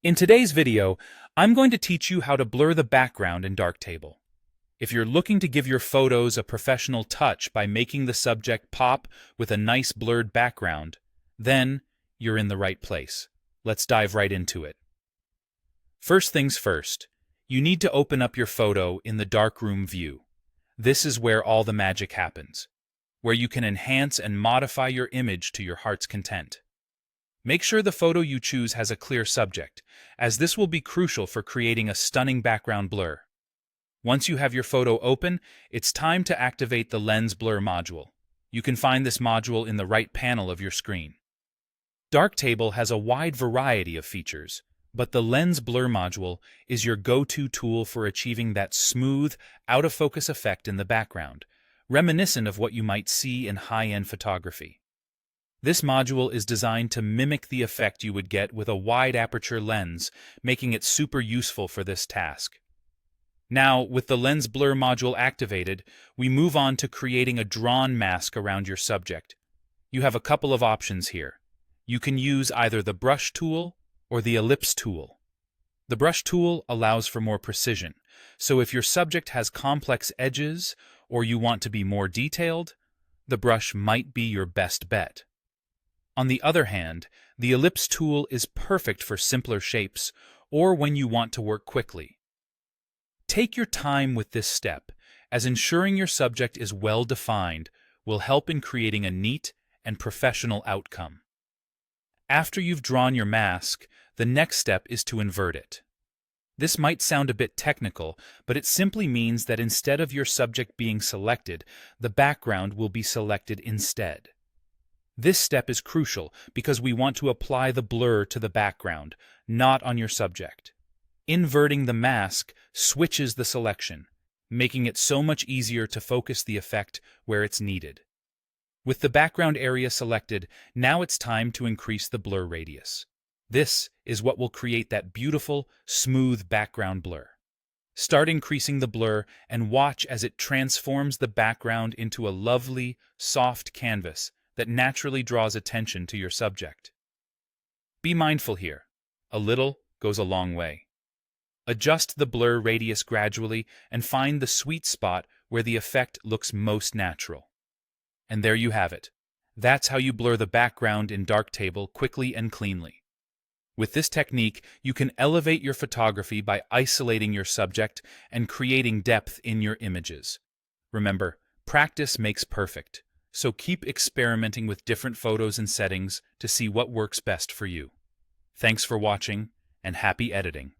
In today's video, I'm going to teach you how to blur the background in Darktable. If you're looking to give your photos a professional touch by making the subject pop with a nice blurred background, then you're in the right place. Let's dive right into it. First things first, you need to open up your photo in the darkroom view. This is where all the magic happens, where you can enhance and modify your image to your heart's content. Make sure the photo you choose has a clear subject, as this will be crucial for creating a stunning background blur. Once you have your photo open, it's time to activate the Lens Blur module. You can find this module in the right panel of your screen. Darktable has a wide variety of features, but the Lens Blur module is your go-to tool for achieving that smooth, out-of-focus effect in the background, reminiscent of what you might see in high-end photography. This module is designed to mimic the effect you would get with a wide-aperture lens, making it super useful for this task. Now, with the Lens Blur module activated, we move on to creating a drawn mask around your subject. You have a couple of options here. You can use either the brush tool or the ellipse tool. The brush tool allows for more precision, so if your subject has complex edges or you want to be more detailed, the brush might be your best bet. On the other hand, the ellipse tool is perfect for simpler shapes or when you want to work quickly. Take your time with this step, as ensuring your subject is well defined will help in creating a neat and professional outcome. After you've drawn your mask, the next step is to invert it. This might sound a bit technical, but it simply means that instead of your subject being selected, the background will be selected instead. This step is crucial because we want to apply the blur to the background, not on your subject. Inverting the mask switches the selection, making it so much easier to focus the effect where it's needed. With the background area selected, now it's time to increase the blur radius. This is what will create that beautiful, smooth background blur. Start increasing the blur and watch as it transforms the background into a lovely, soft canvas that naturally draws attention to your subject. Be mindful here. A little goes a long way. Adjust the blur radius gradually and find the sweet spot where the effect looks most natural. And there you have it. That's how you blur the background in Darktable quickly and cleanly. With this technique, you can elevate your photography by isolating your subject and creating depth in your images. Remember, practice makes perfect. So keep experimenting with different photos and settings to see what works best for you. Thanks for watching, and happy editing.